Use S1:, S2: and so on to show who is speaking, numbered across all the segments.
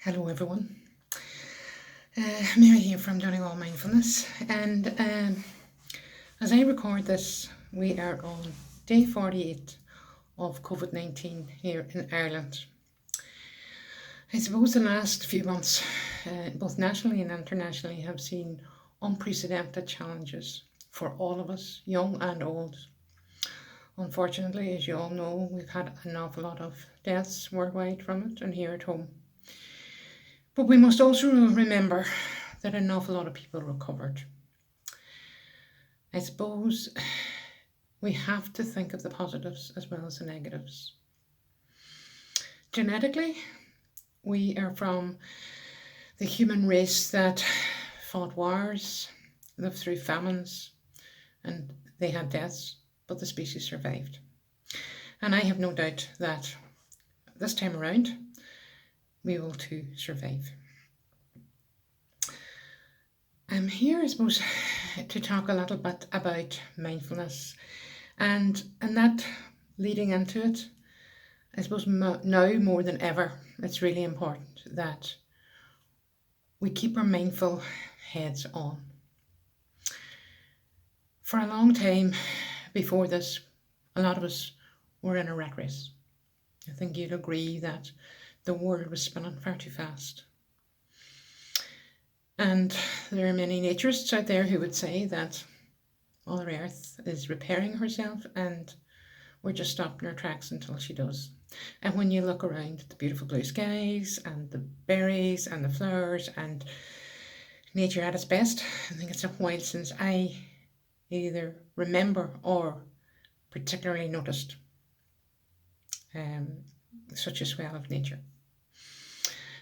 S1: Hello, everyone. Mary here from Donegal Mindfulness, and as I record this, we are on day 48 of COVID-19 here in Ireland. I suppose the last few months, both nationally and internationally, have seen unprecedented challenges for all of us, young and old. Unfortunately, as you all know, we've had an awful lot of deaths worldwide from it and here at home. But we must also remember that an awful lot of people recovered. I suppose we have to think of the positives as well as the negatives. Genetically, we are from the human race that fought wars, lived through famines, and they had deaths, but the species survived. And I have no doubt that this time around, we will too survive. I'm here, I suppose, to talk a little bit about mindfulness, and that leading into it, I suppose now more than ever, it's really important that we keep our mindful heads on. For a long time before this, a lot of us were in a rat race. I think you'd agree that the world was spinning far too fast. And there are many naturists out there who would say that Mother Earth is repairing herself and we're just stopping our tracks until she does. And when you look around at the beautiful blue skies and the berries and the flowers and nature at its best, I think it's a while since I either remember or particularly noticed such a swell of nature.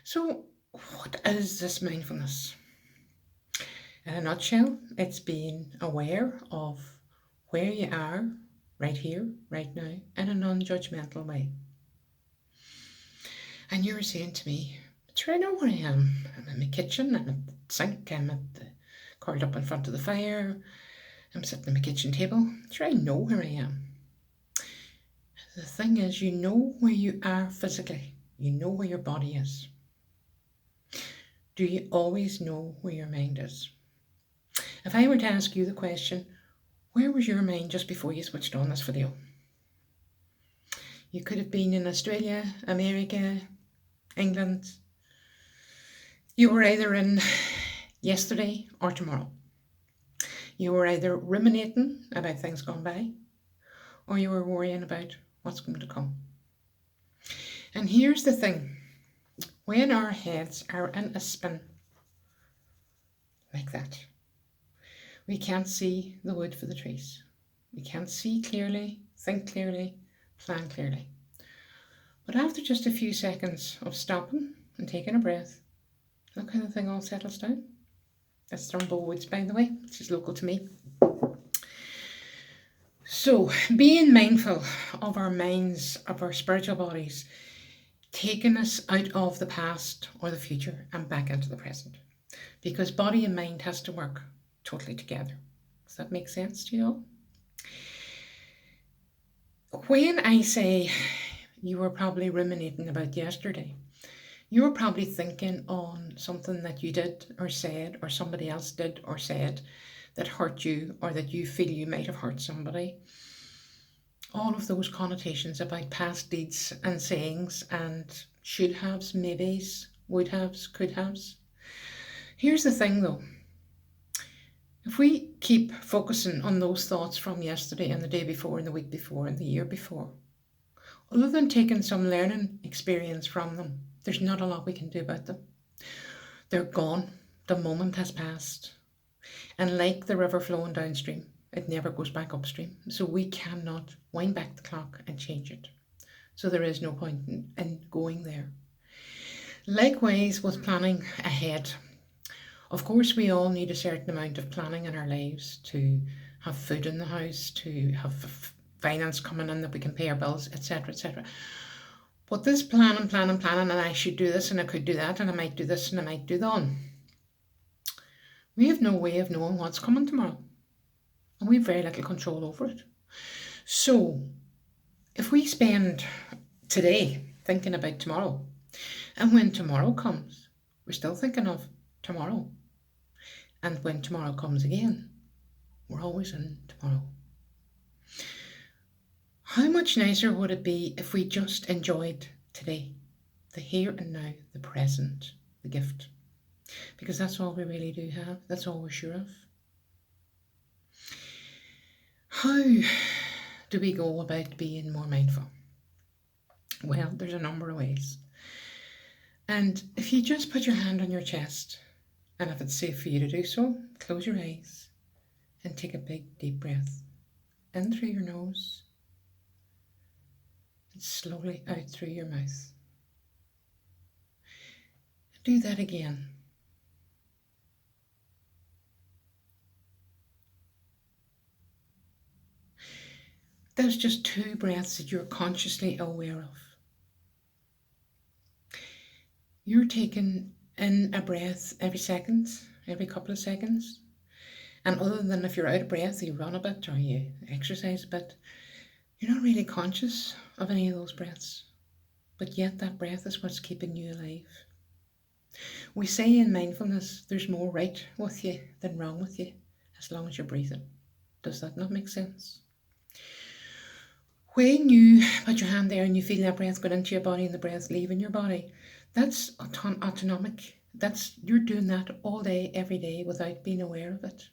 S1: So what is this mindfulness? In a nutshell, it's being aware of where you are right here, right now, in a non-judgmental way. And you were saying to me, sure, I know where I am. I'm in my kitchen, I'm at the sink, curled up in front of the fire, I'm sitting at my kitchen table. Sure, I know where I am. The thing is, you know where you are physically. You know where your body is. Do you always know where your mind is? If I were to ask you the question, where was your mind just before you switched on this video? You could have been in Australia, America, England. You were either in yesterday or tomorrow. You were either ruminating about things gone by, or you were worrying about what's going to come. And here's the thing. When our heads are in a spin like that, we can't see the wood for the trees. We can't see clearly, think clearly, plan clearly. But after just a few seconds of stopping and taking a breath, look how the thing all settles down. That's Thurmbo Woods, by the way, which is local to me. So, being mindful of our minds, of our spiritual bodies, taking us out of the past or the future and back into the present. Because body and mind has to work totally together. Does that make sense to you all? When I say you were probably ruminating about yesterday, you were probably thinking on something that you did or said or somebody else did or said that hurt you or that you feel you might have hurt somebody. All of those connotations about past deeds and sayings and should haves, maybes, would haves, could haves. Here's the thing though. If we keep focusing on those thoughts from yesterday and the day before and the week before and the year before, other than taking some learning experience from them, there's not a lot we can do about them. They're gone. The moment has passed. And like the river flowing downstream, it never goes back upstream. So we cannot wind back the clock and change it. So there is no point in going there. Likewise with planning ahead. Of course, we all need a certain amount of planning in our lives to have food in the house, to have finance coming in that we can pay our bills, etc., etc. But this planning, and I should do this and I could do that and I might do this and I might do that. We have no way of knowing what's coming tomorrow. And we have very little control over it. So if we spend today thinking about tomorrow, And when tomorrow comes, we're still thinking of tomorrow. And when tomorrow comes again, we're always in tomorrow. How much nicer would it be if we just enjoyed today, the here and now, the present, the gift? Because that's all we really do have, that's all we're sure of. How do we go about being more mindful? Well, there's a number of ways. And if you just put your hand on your chest, and if it's safe for you to do so, close your eyes and take a big deep breath in through your nose and slowly out through your mouth. Do that again. There's just 2 breaths that you're consciously aware of. You're taking in a breath every second, every couple of seconds. And other than if you're out of breath, you run a bit or you exercise a bit, you're not really conscious of any of those breaths. But yet that breath is what's keeping you alive. We say in mindfulness, there's more right with you than wrong with you, as long as you're breathing. Does that not make sense? When you put your hand there and you feel that breath going into your body and the breath leaving your body, that's autonomic. You're doing that all day, every day without being aware of it.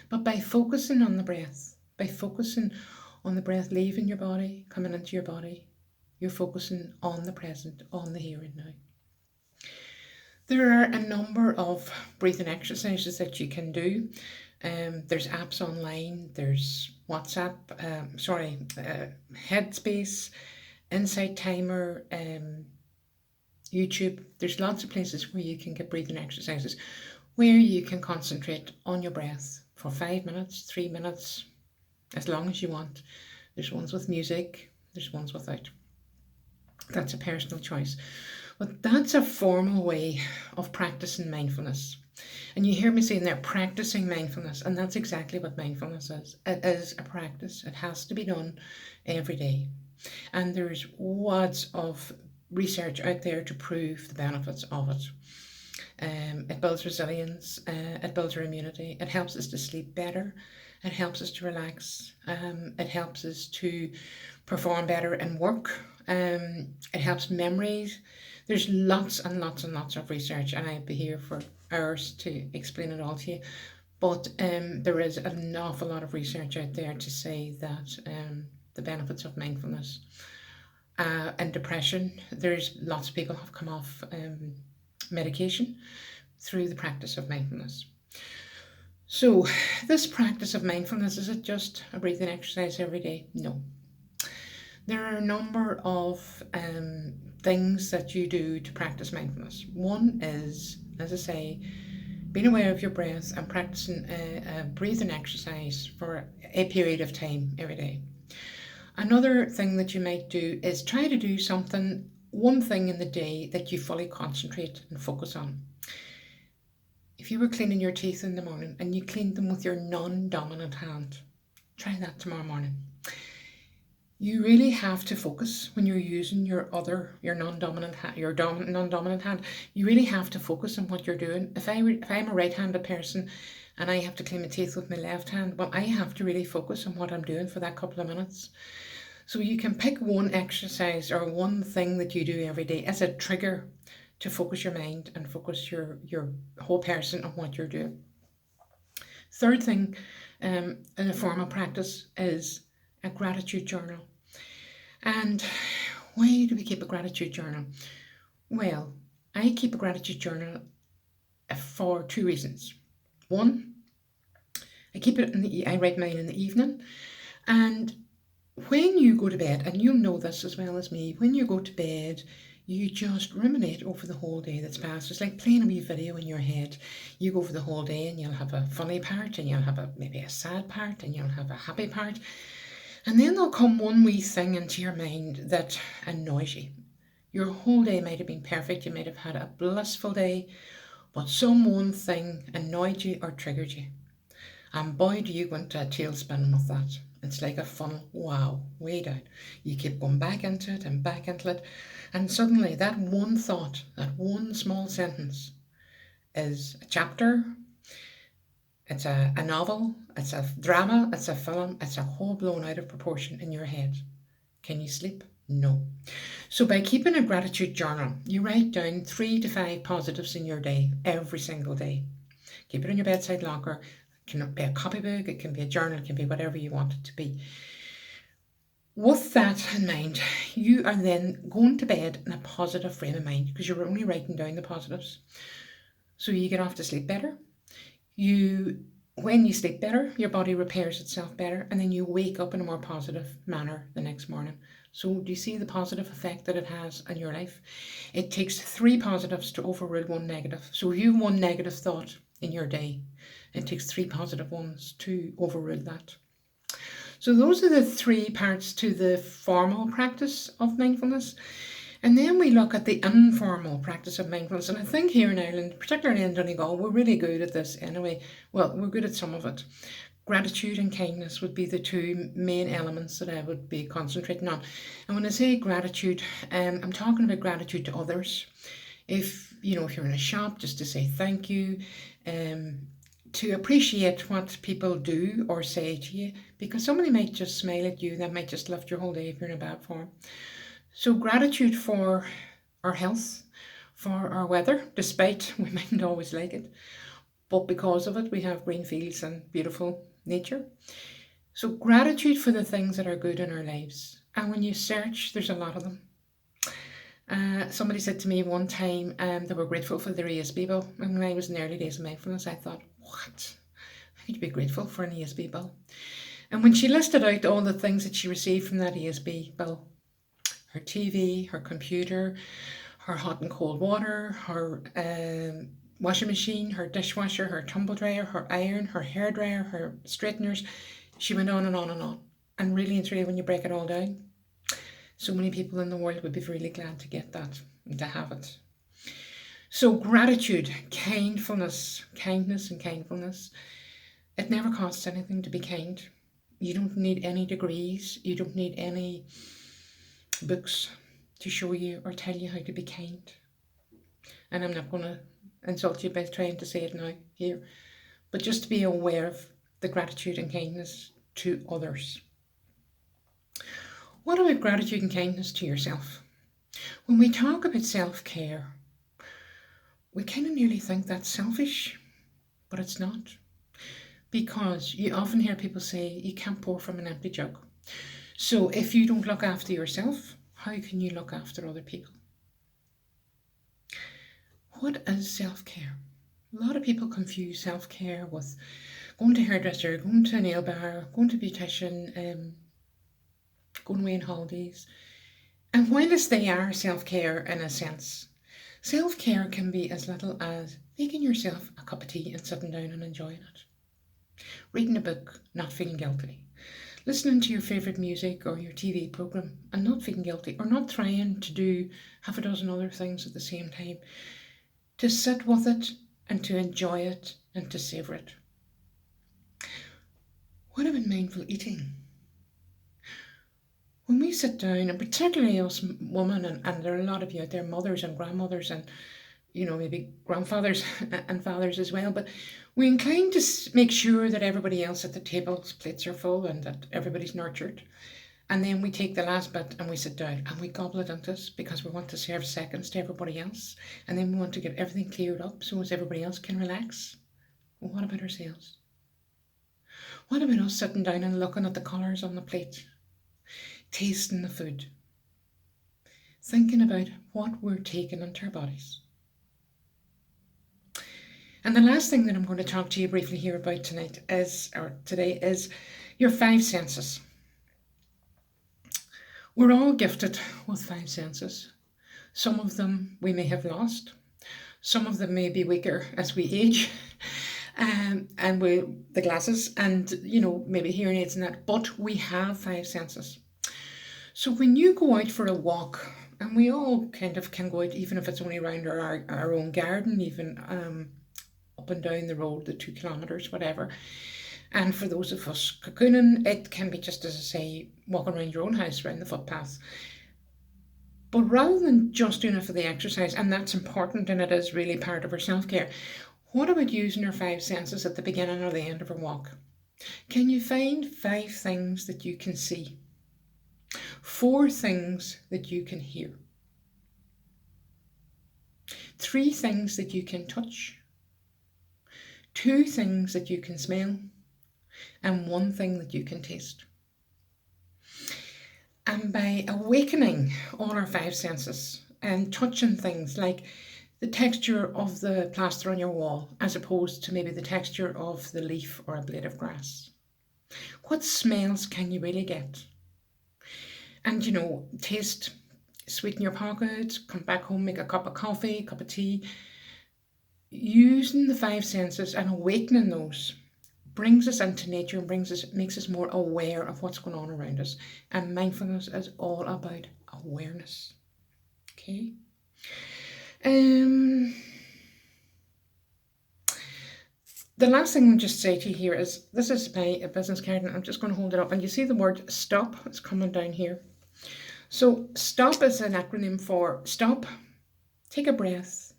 S1: But by focusing on the breath, by focusing on the breath leaving your body, coming into your body, you're focusing on the present, on the here and now. There are a number of breathing exercises that you can do. There's apps online, there's WhatsApp, Headspace, Insight Timer, YouTube. There's lots of places where you can get breathing exercises where you can concentrate on your breath for 5 minutes, 3 minutes, as long as you want. There's ones with music, there's ones without. That's a personal choice. But that's a formal way of practicing mindfulness. And you hear me saying there, practicing mindfulness, and that's exactly what mindfulness is. It is a practice. It has to be done every day. And there's lots of research out there to prove the benefits of it. It builds resilience, it builds our immunity, it helps us to sleep better, it helps us to relax, it helps us to perform better in work, it helps memories. There's lots and lots and lots of research, and I'd be here for hours to explain it all to you. But there is an awful lot of research out there to say that the benefits of mindfulness and depression. There's lots of people have come off medication through the practice of mindfulness. So this practice of mindfulness, is it just a breathing exercise every day? No. There are a number of things that you do to practice mindfulness. One is, as I say, being aware of your breath and practicing a breathing exercise for a period of time every day. Another thing that you might do is try to do one thing in the day that you fully concentrate and focus on. If you were cleaning your teeth in the morning and you cleaned them with your non-dominant hand, try that tomorrow morning. You really have to focus when you're using your non-dominant hand. You really have to focus on what you're doing. If I'm a right-handed person and I have to clean my teeth with my left hand, well, I have to really focus on what I'm doing for that couple of minutes. So you can pick one exercise or one thing that you do every day as a trigger to focus your mind and focus your whole person on what you're doing. Third thing in a formal practice is a gratitude journal. And why do we keep a gratitude journal? Well, I keep a gratitude journal for 2 reasons. One, I write mine in the evening, and when you go to bed, and you'll know this as well as me, when you go to bed, you just ruminate over the whole day that's passed. It's like playing a wee video in your head. You go for the whole day and you'll have a funny part, and you'll have maybe a sad part, and you'll have a happy part. And then there'll come one wee thing into your mind that annoys you. Your whole day might have been perfect, you might have had a blissful day, but some one thing annoyed you or triggered you. And boy, do you go into a tailspin with that. It's like a funnel. Wow, way down. You keep going back into it and back into it. And suddenly that one thought, that one small sentence is a chapter, it's a novel, it's a drama, it's a film, it's a whole blown out of proportion in your head. Can you sleep? No. So by keeping a gratitude journal, you write down 3 to 5 positives in your day every single day. Keep it in your bedside locker. It can be a copybook, it can be a journal, it can be whatever you want it to be. With that in mind, you are then going to bed in a positive frame of mind because you're only writing down the positives. So you get off to sleep better. When you sleep better, your body repairs itself better, and then you wake up in a more positive manner the next morning. So do you see the positive effect that it has on your life? It takes 3 positives to overrule 1 negative. So if you have 1 negative thought in your day, it takes 3 positive ones to overrule that. So those are the 3 parts to the formal practice of mindfulness. And then we look at the informal practice of mindfulness. And I think here in Ireland, particularly in Donegal, we're really good at this anyway. Well, we're good at some of it. Gratitude and kindness would be the 2 main elements that I would be concentrating on. And when I say gratitude, I'm talking about gratitude to others. If you're in a shop, just to say thank you, to appreciate what people do or say to you, because somebody might just smile at you, that might just lift your whole day if you're in a bad form. So gratitude for our health, for our weather, despite we mightn't always like it, but because of it we have green fields and beautiful nature. So gratitude for the things that are good in our lives. And when you search, there's a lot of them. Somebody said to me one time they were grateful for their ESB bill. And when I was in the early days of mindfulness, I thought, what? How could you be grateful for an ESB bill? And when she listed out all the things that she received from that ESB bill, her TV, her computer, her hot and cold water, her washing machine, her dishwasher, her tumble dryer, her iron, her hairdryer, her straighteners, she went on and on and on. And really and truly, when you break it all down, so many people in the world would be really glad to get that and to have it. So gratitude, kindness and kindfulness. It never costs anything to be kind. You don't need any degrees. You don't need any books to show you or tell you how to be kind. And I'm not going to insult you by trying to say it now here, but just to be aware of the gratitude and kindness to others. What about gratitude and kindness to yourself? When we talk about self-care, we kind of nearly think that's selfish, but it's not. Because you often hear people say you can't pour from an empty jug. So if you don't look after yourself, how can you look after other people? What is self-care? A lot of people confuse self-care with going to a hairdresser, going to a nail bar, going to a beautician, going away on holidays. And whilst they are self-care in a sense, self-care can be as little as making yourself a cup of tea and sitting down and enjoying it. Reading a book, not feeling guilty. Listening to your favourite music or your TV programme and not feeling guilty, or not trying to do half a dozen other things at the same time. To sit with it and to enjoy it and to savour it. What about mindful eating? When we sit down, and particularly us women, and there are a lot of you out there, mothers and grandmothers and maybe grandfathers and fathers as well, but we're inclined to make sure that everybody else at the table's plates are full and that everybody's nurtured. And then we take the last bit and we sit down and we gobble it into us because we want to serve seconds to everybody else. And then we want to get everything cleared up so as everybody else can relax. Well, what about ourselves? What about us sitting down and looking at the colours on the plate? Tasting the food? Thinking about what we're taking into our bodies? And the last thing that I'm going to talk to you briefly here about today is your 5 senses. We're all gifted with 5 senses. Some of them we may have lost. Some of them may be weaker as we age. And the glasses and, maybe hearing aids and that. But we have 5 senses. So when you go out for a walk, and we all kind of can go out, even if it's only around our own garden, even up and down the road, the 2 kilometres, whatever. And for those of us cocooning, it can be just, as I say, walking around your own house, around the footpath. But rather than just doing it for the exercise, and that's important and it is really part of our self care, what about using our five senses at the beginning or the end of our walk? Can you find 5 things that you can see? 4 things that you can hear? 3 things that you can touch? 2 things that you can smell? And 1 thing that you can taste? And by awakening all our 5 senses and touching things like the texture of the plaster on your wall, as opposed to maybe the texture of the leaf or a blade of grass. What smells can you really get? And taste sweet in your pocket, come back home, make a cup of coffee, cup of tea. Using the 5 senses and awakening those brings us into nature and makes us more aware of what's going on around us. And mindfulness is all about awareness. Okay. The last thing I'll just say to you here is, this is my business card and I'm just going to hold it up, and you see the word stop, it's coming down here. So STOP is an acronym for stop, take a breath,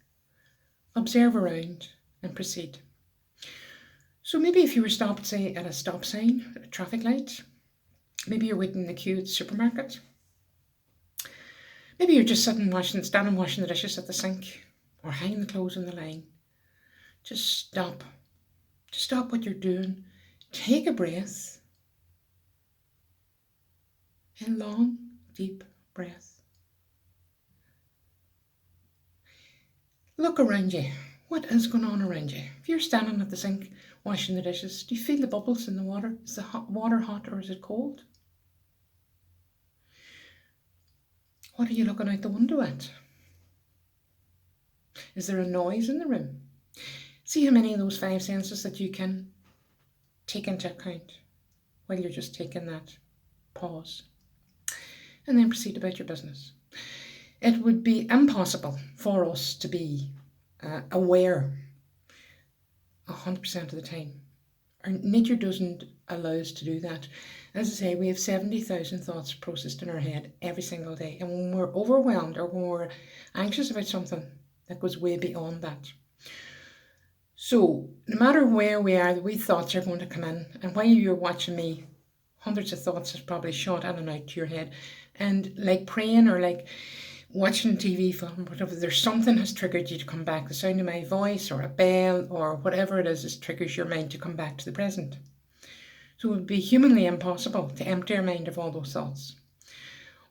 S1: observe around and proceed. So maybe if you were stopped, say, at a stop sign, at a traffic light, maybe you're waiting in the queue at the supermarket, maybe you're just standing washing the dishes at the sink or hanging the clothes on the line. Just stop. Just stop what you're doing. Take a breath. A long, deep breath. Look around you. What is going on around you? If you're standing at the sink washing the dishes, do you feel the bubbles in the water? Is the water hot or is it cold? What are you looking out the window at? Is there a noise in the room? See how many of those 5 senses that you can take into account while you're just taking that pause. And then proceed about your business. It would be impossible for us to be aware 100% of the time. Our nature doesn't allow us to do that. As I say, we have 70,000 thoughts processed in our head every single day. And when we're overwhelmed or when we're anxious about something, that goes way beyond that. So no matter where we are, the wee thoughts are going to come in. And while you're watching me, hundreds of thoughts have probably shot in and out to your head. And like praying or like watching TV film, whatever, there's something has triggered you to come back. The sound of my voice or a bell or whatever it is triggers your mind to come back to the present. So it would be humanly impossible to empty our mind of all those thoughts.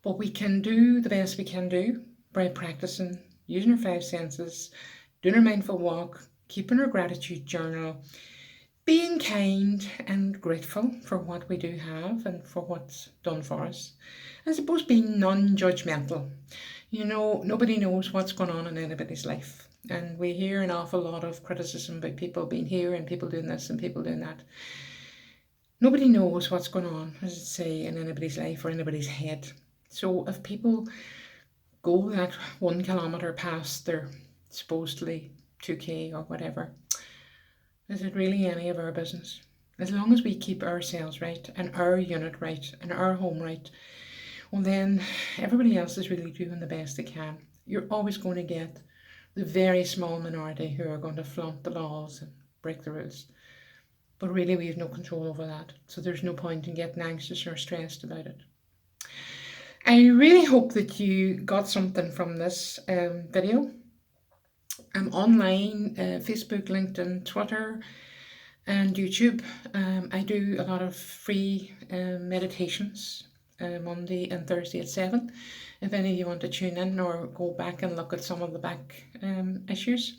S1: But we can do the best we can do by practicing, using our 5 senses, doing our mindful walk, keeping our gratitude journal, being kind and grateful for what we do have and for what's done for us. I suppose being non-judgmental. Nobody knows what's going on in anybody's life. And we hear an awful lot of criticism about people being here and people doing this and people doing that. Nobody knows what's going on, as I say, in anybody's life or anybody's head. So if people go that 1 kilometre past their supposedly 2k or whatever, is it really any of our business? As long as we keep ourselves right and our unit right and our home right, well then everybody else is really doing the best they can. You're always going to get the very small minority who are going to flaunt the laws and break the rules. But really we have no control over that. So there's no point in getting anxious or stressed about it. I really hope that you got something from this video. I'm online, Facebook, LinkedIn, Twitter and YouTube. I do a lot of free meditations Monday and Thursday at 7. If any of you want to tune in or go back and look at some of the back issues,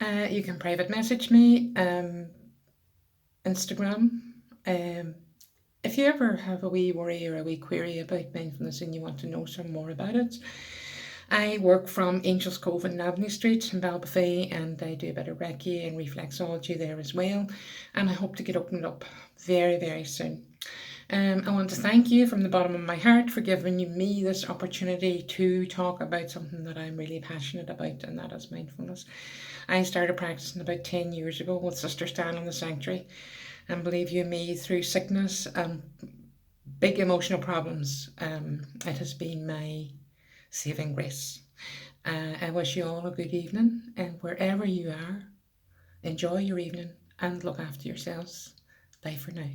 S1: you can private message me, Instagram. If you ever have a wee worry or a wee query about mindfulness and you want to know some more about it, I work from Angels Cove in Navanny Street in Ballybofey, and I do a bit of Reiki and reflexology there as well, and I hope to get opened up very, very soon. I want to thank you from the bottom of my heart for giving me this opportunity to talk about something that I'm really passionate about, and that is mindfulness. I started practicing about 10 years ago with Sister Stan in the Sanctuary, and believe you me, through sickness and big emotional problems, it has been my saving grace. I wish you all a good evening, and wherever you are, enjoy your evening and look after yourselves. Bye for now.